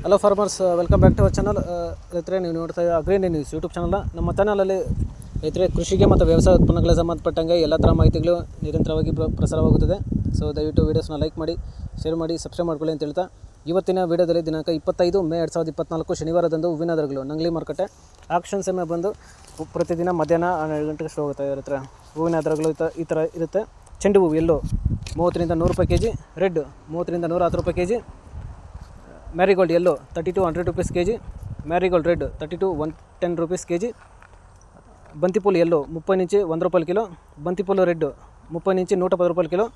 Hello farmers, welcome back to our channel. ರೈತರೆ, ನೀವು ನೋಡ್ತಾ ಅಗ್ರಿ ನ್ಯೂಸ್ ಯೂಟ್ಯೂಬ್ ಚಾನಲ್ನ. ನಮ್ಮ ಚಾನಲಲ್ಲಿ ರೈತರೆ ಕೃಷಿಗೆ ಮತ್ತು ವ್ಯವಸಾಯ ಉತ್ಪನ್ನಗಳಿಗೆ ಸಂಬಂಧಪಟ್ಟಂಗೆ ಎಲ್ಲ ಥರ ಮಾಹಿತಿಗಳು ನಿರಂತರವಾಗಿ ಪ್ರಸಾರವಾಗುತ್ತದೆ. ಸೊ ದಯವಿಟ್ಟು ವೀಡಿಯೋಸ್ನ ಲೈಕ್ ಮಾಡಿ, ಶೇರ್ ಮಾಡಿ, ಸಬ್ಸ್ಕ್ರೈಬ್ ಮಾಡ್ಕೊಳ್ಳಿ ಅಂತ ಹೇಳ್ತಾ, ಇವತ್ತಿನ ವೀಡಿಯೋದಲ್ಲಿ ದಿನಾಂಕ 25 ಮೇ 2024 ಶನಿವಾರದಂದು ಹೂವಿನ ದರಗಳು ನಂಗ್ಲಿ ಮಾರುಕಟ್ಟೆ ಆಕ್ಷನ್ ಸಮಯ ಬಂದು ಪ್ರತಿದಿನ ಮಧ್ಯಾಹ್ನ 12 ಗಂಟೆಗೆ ಶುರು ಆಗುತ್ತೆ. ರೈತರೆ, ಹೂವಿನ ದರಗಳು ಈ ಥರ ಇರುತ್ತೆ. ಚೆಂಡು ಹೂವು ಎಲ್ಲೋ 30ರಿಂದ 100 ರೂಪಾಯಿ ಕೆ ಜಿ, ರೆಡ್ 30ರಿಂದ 110 ರೂಪಾಯಿ K G, marigold yellow 30 to 100 rupees K G, marigold red 30 to 110 rupees K G, ಬಂತಿಪೂಲ್ ಯೆಲ್ಲೋ 30 నుంచి 100 ರೂಪಾಯಿ ಕಿಲೋ, ಬಂತಿಪೂಲು ರೆಡ್ 30 నుంచి 110 ರೂಪಾಯಿ ಕಿಲೋ,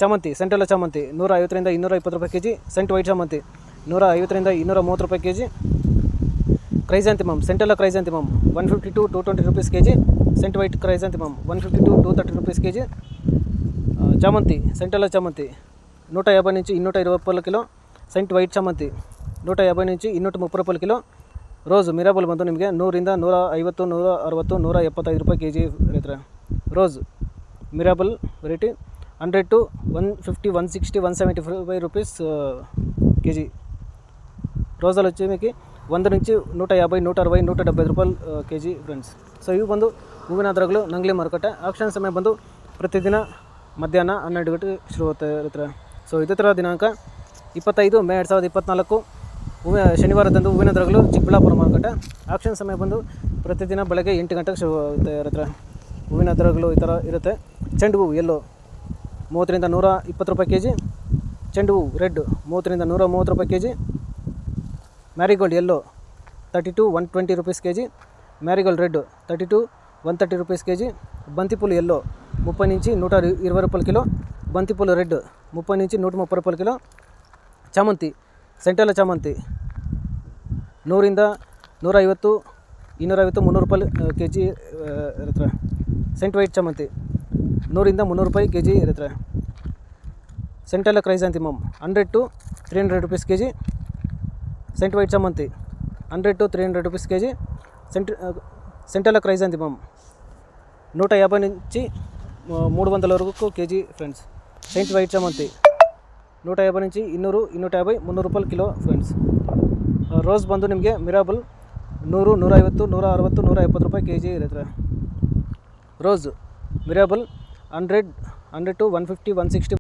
ಚಾಮಂತಿ ಸೆಂಟ್ರಲ್ ಚಾಮಂತಿ 150ರಿಂದ 220 ರೂಪಾಯಿ ಕೆ ಜಿ, ಸೆಂಟ್ ವೈಟ್ ಚಾಮಂತಿ 150ರಿಂದ 230 ರೂಪಾಯಿ K G, chrysanthemum central chrysanthemum 150 to 220 rupees K G, cent white chrysanthemum 150 to 230 rupees K G, ಚಾಮಂತಿ ಸೆಂಟ್ರಲ್ ಚಾಮಂತಿ 150 నుంచి 220 ರೂಪಾಯಿ ಕಿಲೋ, ಸೆಂಟ್ ವೈಟ್ ಚಾಮಂತಿ 150 నుంచి 230 ರೂಪಾಯಿ ಕಿಲೋ, ರೋಸ್ ಮಿರಾಬಲ್ ಬಂದು ನಿಮಗೆ 100ರಿಂದ 150, 160, 175 ರೂಪಾಯಿ ಕೆ ಜಿ. ರೈತರೆ, rose mirabel variety 100 to 150, 160, 175 rupees K G. ರೋಸಲ್ಲಿ వచ్చి మీకు 100 నుంచి 150, 160, 170 ರೂಪಾಯಿ ಕೆ ಜಿ ಫ್ರೆಂಡ್ಸ್. ಸೊ ಇವು ಬಂದು ಹೂವಿನ ದರಗಳು ನಂಗ್ಲಿ ಮಾರುಕಟ್ಟೆ. ಆಕ್ಷನ್ ಸಮಯ ಬಂದು ಪ್ರತಿದಿನ ಮಧ್ಯಾಹ್ನ 12 ಗಂಟೆಗೆ ಶುರುವಾಗುತ್ತೆ ರೈತರೆ. ಸೊ ಇದೇ ಥರ ದಿನಾಂಕ 25 ಮೇ 2024 ಶನಿವಾರದಂದು ಹೂವಿನ ದರಗಳು ಚಿಕ್ಕಬಳ್ಳಾಪುರ ಮಾರುಕಟ್ಟೆ. ಆಕ್ಷನ್ ಸಮಯ ಬಂದು ಪ್ರತಿದಿನ ಬೆಳಗ್ಗೆ 8 ಗಂಟೆಗೆ ಶುರುವಾಗುತ್ತೆ ರೈತರೆ. ಹೂವಿನ ದರಗಳು ಈ ಥರ ಇರುತ್ತೆ. ಚೆಂಡು ಹೂವು ಎಲ್ಲೋ 30ರಿಂದ 120 ರೂಪಾಯಿ ಕೆ ಜಿ, ಚೆಂಡು ಹೂವು ರೆಡ್ 30ರಿಂದ 130 ರೂಪಾಯಿ K G, marigold yellow 30 to 120 rupees K G, marigold red 30 to 130 rupees K G, ಬಂತಿಪೂಲು ಯೆಲ್ಲೋ 30 నుంచి 120 ರೂಪಾಯಿ ಕಿಲೋ, ಬಂತಿಪೂಲು ರೆಡ್ 30 నుంచి 130 ರೂಪಾಯಿ ಕಿಲೋ, ಚಾಮಂತಿ ಸೆಂಟ್ರಲ್ ಚಾಮಂತಿ 100ರಿಂದ 150, 250, 300 ರೂಪಾಯಿ ಕೆ ಜಿ ಇರುತ್ತೆ. ಸೆಂಟ್ ವೈಟ್ ಚಾಮಂತಿ 100ರಿಂದ 300 ರೂಪಾಯಿ ಕೆ ಜಿ ಇರುತ್ತೆ. Central chrysanthemum 100 to 300 rupees K G, cent white ಚಾಮಂತಿ 100 to 300 rupees K G, central chrysanthemum 150 నుంచి 300 వరకు K G friends. Cent white ಚಾಮಂತಿ 150 నుంచి 200, 250, 300 ರೂಪಾಯಿ ಕಿಲೋ ಫ್ರೆಂಡ್ಸ್. ರೋಸ್ ಬಂದು ನಿಮಗೆ ಮಿರಾಬಲ್ 100, 150, 160, 170 ರೂಪಾಯಿ ಕೆ ಜಿ ಇರುತ್ತೆ. Rose Mirabel 100 to 150, 160